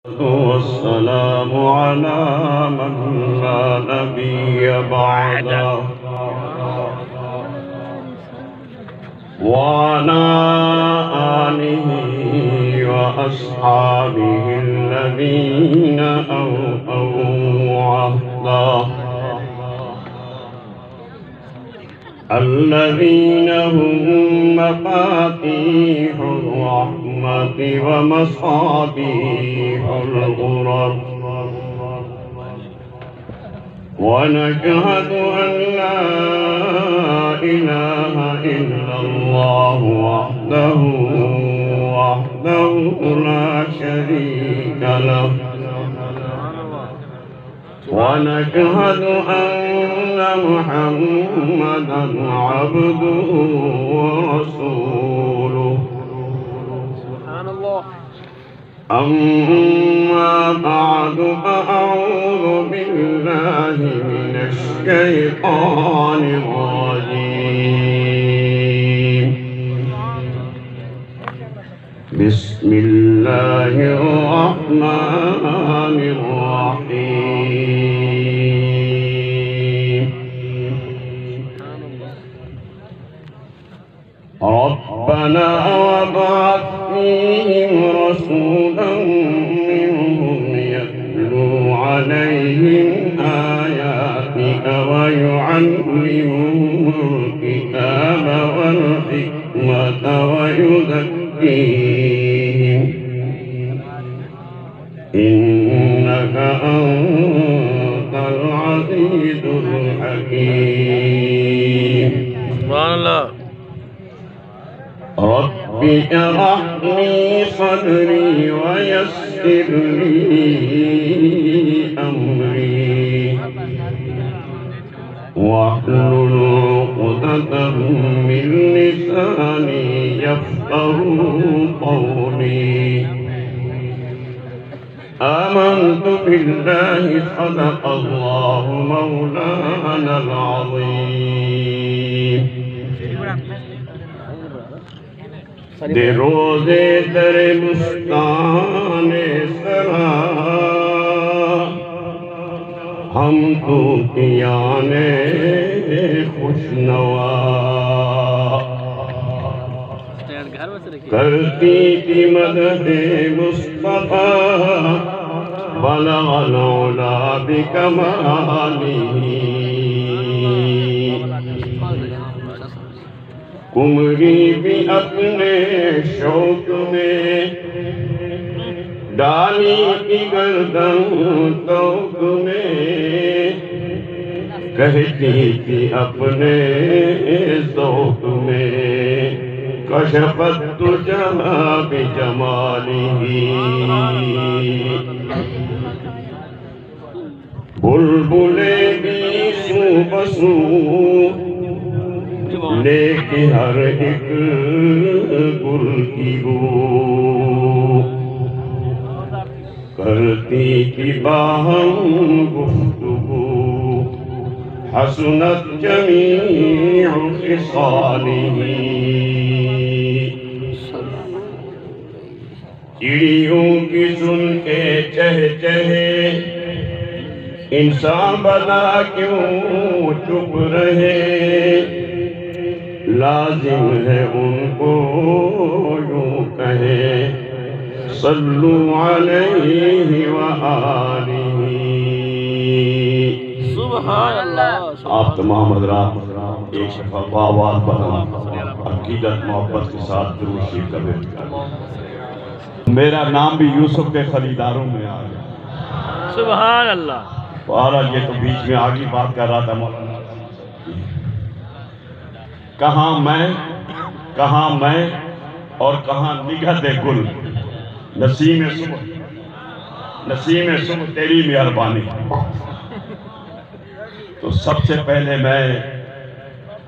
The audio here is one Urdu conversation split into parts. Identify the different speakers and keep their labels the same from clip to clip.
Speaker 1: والسلام على من لا نبي بعده وعلى آله وأصحابه الذين أوفوا عهده الذين هم مفاتيح الرحمة ومصابيح الغرر ونشهد أن لا إله إلا الله وحده لا شريك له ونشهد أن محمدًا عبده ورسوله سبحان الله أما بعد فأعوذ بالله من الشيطان الرجيم بسم الله الرحمن الرحيم ربنا وابعث فيهم رسولا منهم يتلو عليهم آياتك ويعلمهم الكتاب والحكمة ويزكيهم إنك أنت العزيز الحكيم سبحان الله رب اشرح لي صدري ويسر لي أمري واحلل عقدة من لساني يفقهوا قولي آمنت بالله صدق الله مولانا العظيم دے روزے در بستان سرا ہم تو کیانے خوشنوا کرتی تھی مدد مصطفیٰ بلغ العلا بکمالہ کمری بھی اپنے شوق میں ڈالی کی گردن توق میں کہتی تھی اپنے ذوق میں کشفت تجھا بجمالہ بلبلے بھی سو بسو لے کے ہر ایک گل کی بو کرتی کی باہم گفتگو حسنت جمیع خصالہ چڑیوں کی سن کے چہچہے انسان بلا کیوں چپ رہے لازم ہے ان کو یوں کہے صلو علیہ وآلہ سبحان اللہ آپ تمام حضرات ایک شفا آواز بلند عقیدت محبت کے ساتھ درود شریف کا ورد کریں میرا نام بھی یوسف کے خریداروں میں آ گیا سبحان اللہ بہرحال یہ تو بیچ میں آگے بات کر رہا تھا مولانا کہاں میں اور کہاں نگہت گل نسیم صبح تیری مہربانی تو سب سے پہلے میں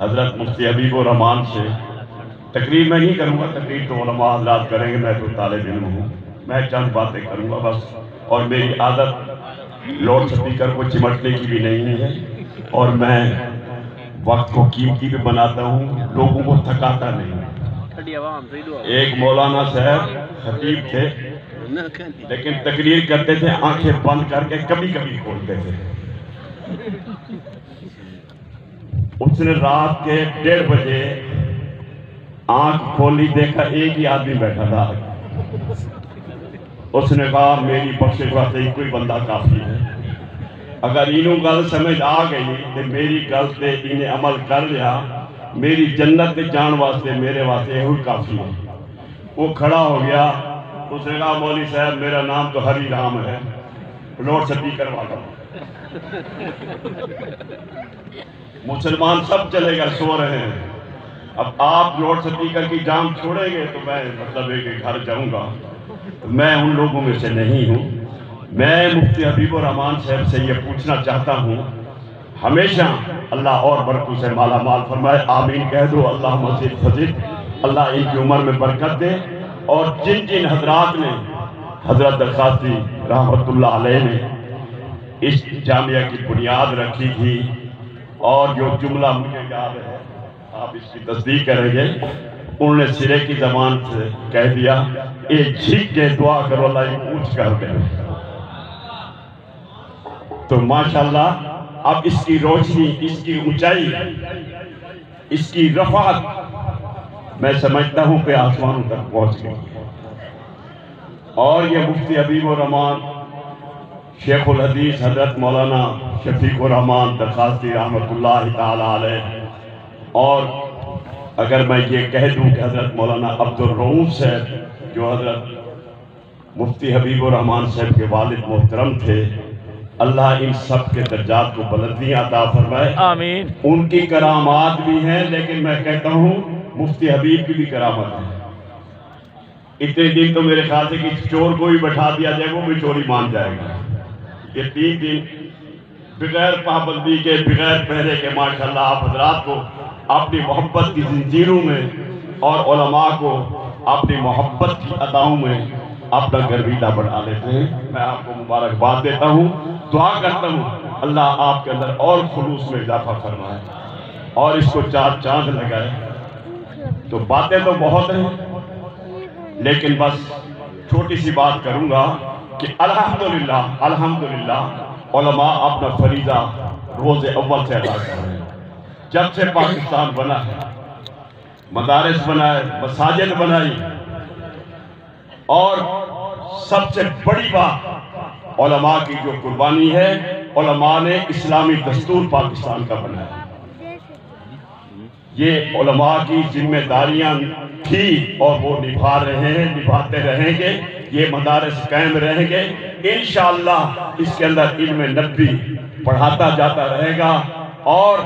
Speaker 1: حضرت مفتی حبیب الرحمان سے تقریر میں نہیں کروں گا تقریر تو علماء حضرات کریں گے میں تو طالب علم ہوں میں چند باتیں کروں گا بس اور میری عادت لوڈ سپیکر کو چمٹنے کی بھی نہیں ہے اور میں وقت کو قیمتی بھی بناتا ہوں لوگوں کو تھکاتا نہیں ایک مولانا صاحب خطیب تھے، لیکن تقریر کرتے تھے آنکھیں بند کر کے کبھی کبھی کھولتے تھے۔ اس نے رات کے 1:30 بجے آنکھ کھولی، دیکھا ایک ہی آدمی بیٹھا تھا۔ اس نے کہا میری بخشش واسطے کوئی بندہ کافی ہے، اگر انہوں گل سمجھ آ گئی تو میری گل تے انہیں عمل کر لیا، میری جنت تے جان واسطے میرے واسطے یہ کافی ہے۔ وہ کھڑا ہو گیا، اس نے کہا مولوی صاحب میرا نام تو ہری رام ہے، لاؤڈ سپیکر والا۔ مسلمان سب چلے گئے، سو رہے ہیں، اب آپ لاؤڈ سپیکر کی جام چھوڑیں گے تو میں مطلب ہے کہ گھر جاؤں گا۔ میں ان لوگوں میں سے نہیں ہوں۔ میں مفتی حبیب الرحمان صاحب سے یہ پوچھنا چاہتا ہوں، ہمیشہ اللہ اور برکتوں سے مالا مال فرمائے، آمین کہہ دو، اللہ مزید فضل، اللہ ان کی عمر میں برکت دے۔ اور جن جن حضرات نے، حضرت درخواستی رحمت اللہ علیہ نے اس جامعہ کی بنیاد رکھی تھی، اور جو جملہ مجھے یاد ہے، آپ اس کی تصدیق کریں گے، انہوں نے سرے کی زبان سے کہہ دیا، اے جھک کے دعا کرو اللہ یہ اونچ کر دے۔ تو ماشاءاللہ اب اس کی روشنی، اس کی اونچائی، اس کی رفعت میں سمجھتا ہوں کہ آسمانوں تک پہنچ گئی۔ اور یہ مفتی حبیب الرحمان شیخ الحدیث حضرت مولانا شفیق الرحمان درخواستی رحمت اللہ تعالی علیہ، اور اگر میں یہ کہہ دوں کہ حضرت مولانا عبدالرؤوف صاحب جو حضرت مفتی حبیب الرحمان صاحب کے والد محترم تھے، اللہ ان سب کے درجات کو بلندیاں عطا فرمائے، آمین۔ ان کی کرامات بھی ہیں، لیکن میں کہتا ہوں مفتی حبیب کی بھی کرامت ہے۔ اتنے دن تو میرے خیال سے کہ چور کو بھی بٹھا دیا جائے وہ بھی چوری مان جائے گا۔ یہ 3 دن بغیر پابندی کے، بغیر پہرے کے، ماشاءاللہ آپ حضرات کو اپنی محبت کی زنجیروں میں اور علماء کو اپنی محبت کی اداؤں میں اپنا گرویدہ بڑھا لیتے ہیں۔ میں آپ کو مبارکباد دیتا ہوں، دعا کرتا ہوں اللہ آپ کے اندر اور خلوص میں اضافہ فرمائے اور اس کو 4 چاند لگائے۔ تو باتیں تو بہت ہیں، لیکن بس چھوٹی سی بات کروں گا کہ الحمدللہ علماء اپنا فریضہ روز اول سے ادا کر رہے ہیں۔ جب سے پاکستان بنا ہے، مدارس بنائے، مساجد بنائی، اور سب سے بڑی بات علماء کی جو قربانی ہے، علماء نے اسلامی دستور پاکستان کا بنایا۔ یہ علماء کی ذمہ داریاں تھی اور وہ نبھا رہے ہیں، نبھاتے رہیں گے، یہ مدارس قائم رہیں گے انشاءاللہ۔ اس کے اندر علم نبوی پڑھاتا جاتا رہے گا اور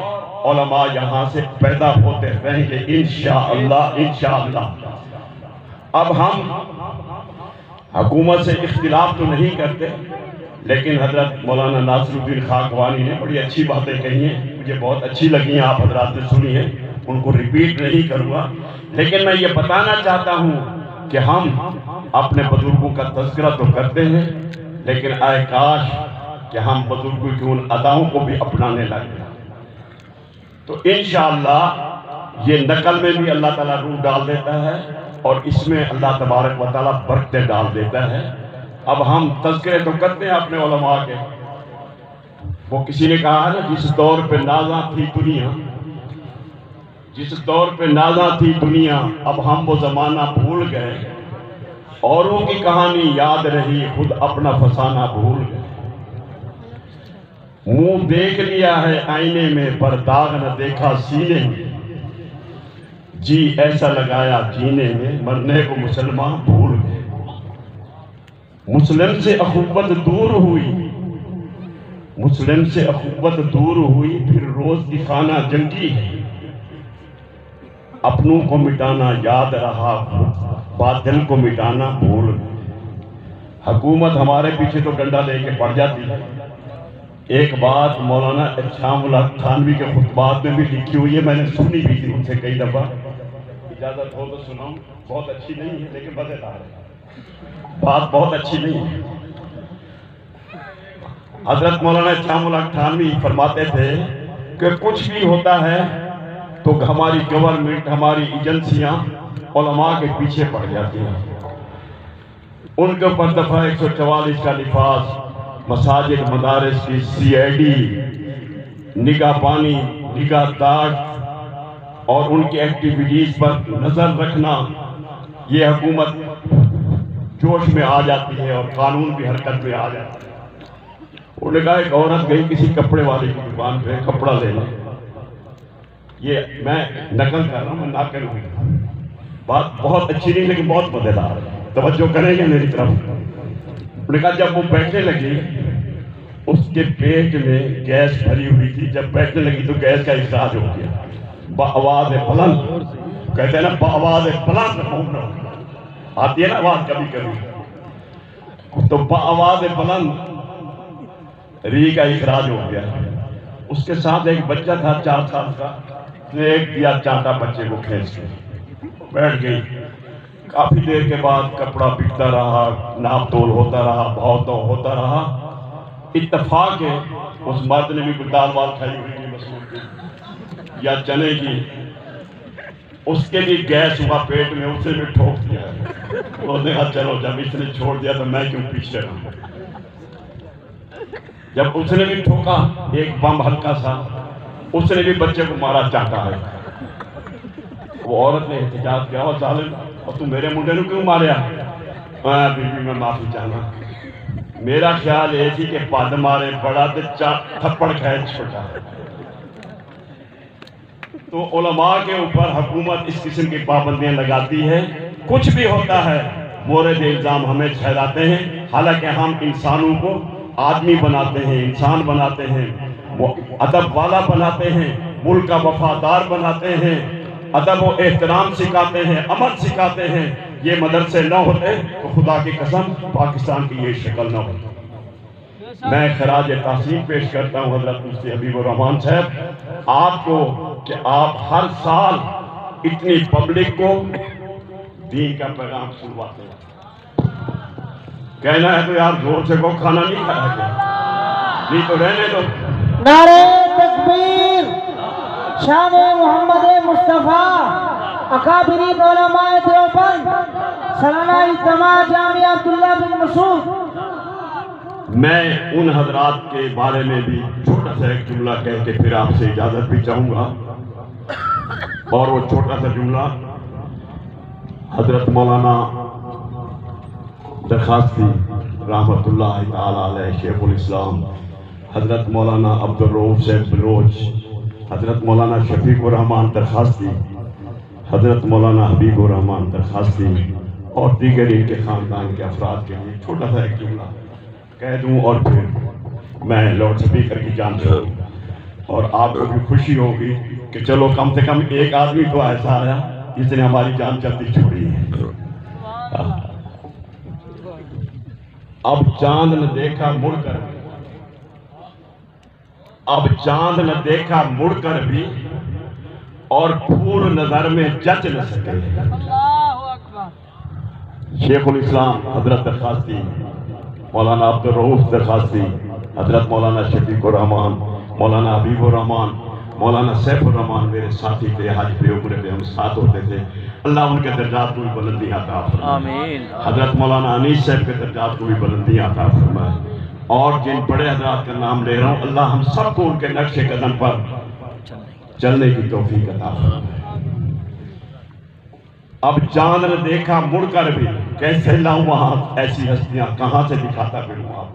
Speaker 1: علماء یہاں سے پیدا ہوتے رہیں گے انشاءاللہ۔ اب ہم حکومت سے اختلاف تو نہیں کرتے، لیکن حضرت مولانا ناصر الدین خاکوانی نے بڑی اچھی باتیں کہی ہیں، مجھے بہت اچھی لگی ہیں، آپ حضرات نے سنی ہیں، ان کو ریپیٹ نہیں کروں گا، لیکن میں یہ بتانا چاہتا ہوں کہ ہم اپنے بزرگوں کا تذکرہ تو کرتے ہیں، لیکن اے کاش کہ ہم بزرگوں کی ان اداؤں کو بھی اپنانے لگے۔ تو انشاءاللہ یہ نقل میں بھی اللہ تعالیٰ روح ڈال دیتا ہے اور اس میں اللہ تبارک و تعالیٰ برکتیں ڈال دیتا ہے۔ اب ہم تذکرے تو کرتے ہیں اپنے علماء کے، وہ کسی نے کہا ہے نا، جس دور پہ نازاں تھی دنیا، جس دور پہ نازاں تھی دنیا، اب ہم وہ زمانہ بھول گئے، اوروں کی کہانی یاد رہی، خود اپنا فسانہ بھول گئے۔ منہ دیکھ لیا ہے آئینے میں پر داغ نہ دیکھا سینے میں، جی ایسا لگایا جینے میں مرنے کو مسلمان بھول گئے۔ مسلم سے اخوت دور ہوئی، مسلم سے اخوت دور ہوئی، پھر روز کی خانہ جنگی ہے، اپنوں کو مٹانا یاد رہا، باطل کو مٹانا بھول گئے۔ حکومت ہمارے پیچھے تو ڈنڈا لے کے پڑ جاتی ہے۔ ایک بات مولانا احسان اللہ تھانوی کے خطبات میں بھی لکھی ہوئی ہے، میں نے سنی بھی تھی ان سے کئی دفعہ، اجازت ہو تو سناؤں، بہت اچھی نہیں ہے لیکن مزیدار ہے، بات بہت اچھی نہیں ہے۔ حضرت مولانا احسان اللہ تھانوی فرماتے تھے کہ کچھ بھی ہوتا ہے تو ہماری گورنمنٹ، ہماری ایجنسیاں علماء کے پیچھے پڑ جاتے ہیں. ان کے اوپر دفعہ 144 کا نفاذ، مساجد مدارس کی CID، نگاہ بانی، نگاہ داشت اور ان کی ایکٹیویٹیز پر نظر رکھنا، یہ حکومت جوش میں آ جاتی ہے اور قانون بھی حرکت میں آ جاتا ہے. انہوں نے کہا ایک عورت گئی کسی کپڑے والے کی دکان پہ کپڑا لینے. یہ میں نقل کر رہا ہوں، میں ناقل ہوں، بات بہت اچھی نہیں لیکن بہت مزیدار ہے، توجہ کریں گے میری طرف. انہوں نے کہا جب وہ بیٹھنے لگی اس کے پیٹ میں گیس بھری ہوئی تھی، جب بیٹھنے لگی تو گیس کا اخراج ہو گیا. بآواز بلند، کہتے ہیں نا بآواز بلند آتی ہے نا آواز کبھی کبھی، تو بآواز بلند ری کا اخراج ہو گیا. اس کے ساتھ ایک بچہ تھا 4 سال کا، ایک دیا چانٹا بچے کو کھینچ کے بیٹھ گئی. کافی دیر کے بعد کپڑا بکتا رہا، ناپ تول ہوتا رہا، بہت ہوتا رہا. اتفاق ہے اس مرد نے بھی کوئی دال وال کھائی ہوئی تھی مسور کی یا چنے کی، اس کے بھی گیس ہوا پیٹ میں، اسے بھی ٹھوک دیا. وہ نے کہا چلو جب اس نے چھوڑ دیا تو میں کیوں پیچھے رہوں. جب اس نے بھی ٹھوکا ایک بم ہلکا سا، اس نے بھی بچے کو مارا چاہتا ہے. وہ عورت نے احتجاج کیا، اور ظالم اور تم میرے منڈے نے کیوں ماریا؟ بیوی میں معافی چاہنا، میرا خیال یہ تھی کہ پد مارے بڑا تو تھپڑ کھائے چھوٹا. تو علماء کے اوپر حکومت اس قسم کی پابندیاں لگاتی ہے. کچھ بھی ہوتا ہے مورد الزام ہمیں ٹھہراتے ہیں، حالانکہ ہم انسانوں کو آدمی بناتے ہیں، انسان بناتے ہیں، ادب والا بناتے ہیں، ملک کا وفادار بناتے ہیں، ادب و احترام سکھاتے ہیں، عمل سکھاتے ہیں. یہ مدرسے نہ ہوتے تو خدا کی قسم پاکستان کی یہ شکل نہ ہوتی. میں خراج تحسین پیش کرتا ہوں حضرت مفتی حبیب الرحمان صاحب آپ کو کہ آپ ہر سال اتنی پبلک کو دین کا پیغام سنواتے ہیں. کہنا ہے تو یار زور سے کو کھانا نہیں کھایا گیا، نہیں تو رہنے دو.
Speaker 2: نعرہ تکبیر، شان محمد مصطفیٰ، اکابرین علماء دیوبند، سالانہ اجتماع جامعہ عبداللہ بن مسعود.
Speaker 1: میں ان حضرات کے بارے میں بھی چھوٹا سا ایک جملہ کہہ کے پھر آپ سے اجازت بھی چاہوں گا. اور وہ چھوٹا سا جملہ حضرت مولانا درخواستی رحمت اللہ تعالی علیہ شیخ الاسلام، حضرت مولانا عبدالرؤوف صاحب بلوچ، حضرت مولانا شفیق الرحمان درخواستی، حضرت مولانا حبیب الرحمان درخواستی اور دیگر ان کے خاندان کے افراد کے لیے چھوٹا سا ایک جملہ کہہ دوں اور پھر میں لاؤڈ اسپیکر کی جان چھوڑوں. اور آپ کو بھی خوشی ہوگی کہ چلو کم سے کم ایک آدمی تو ایسا آیا جس نے ہماری جان چلتی چھوڑی ہے. اب چاند نہ دیکھا مڑ کر، اب چاند نہ دیکھا مڑ کر بھی، اور پھول نظر میں جچ نہ سکے. شیخ الاسلام حضرت درخواستی، مولانا عبدالرؤوف درخواستی، حضرت مولانا شفیق الرحمان، مولانا حبیب الرحمان، مولانا سیف الرحمان میرے ساتھی تھے. حج پہ عمرے پہ ہم ساتھ ہوتے تھے. اللہ ان کے درجات کو بھی بلندی عطا فرمائے. حضرت مولانا انیس صاحب کے درجات کو بھی بلندی عطا فرمائے. اور جن بڑے حضرات کا نام لے رہا ہوں، اللہ ہم سب کو ان کے نقش قدم پر چلنے کی توفیق عطا فرمائے. اب چاند نے دیکھا مڑ کر بھی، کیسے لاؤں وہاں ایسی ہستیاں، کہاں سے دکھاتا پھروں آپ.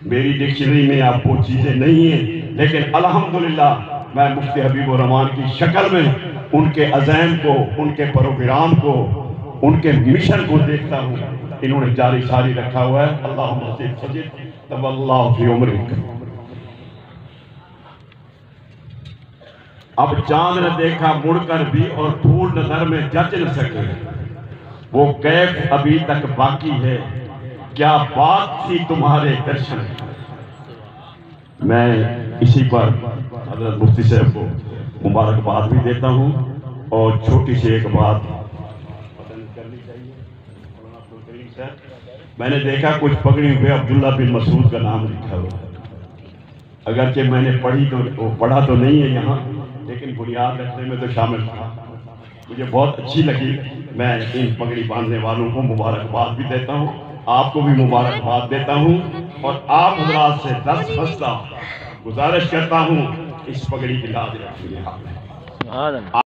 Speaker 1: میری ڈکشنری میں آپ وہ چیزیں نہیں ہیں، لیکن الحمدللہ میں مفتی حبیب الرحمان کی شکل میں ان کے عزائم کو، ان کے پروگرام کو، ان کے مشن کو دیکھتا ہوں. انہوں نے جاری ساری رکھا ہوا ہے. اللہم زد فزد طول اللہ فی عمرک. اب چاند نے دیکھا مڑ کر بھی، اور پھول نظر میں جچ نہ سکے. وہ کیف ابھی تک باقی ہے، کیا بات تھی تمہارے درشن. میں اسی پر حضرت مفتی صاحب کو مبارکباد بھی دیتا ہوں. اور چھوٹی سی ایک بات کرنی چاہیے. میں نے دیکھا کچھ پگڑی ہوئے عبداللہ بن مسعود کا نام لکھا ہوا، اگرچہ میں نے پڑھا تو نہیں ہے یہاں، لیکن بنیاد رکھنے میں تو شامل تھا. مجھے بہت اچھی لگی. میں ان پگڑی باندھنے والوں کو مبارکباد بھی دیتا ہوں, آپ کو بھی مبارکباد دیتا ہوں, اور آپ حضرات سے دستبستہ گزارش کرتا ہوں اس پگڑی کی لاج رکھیے.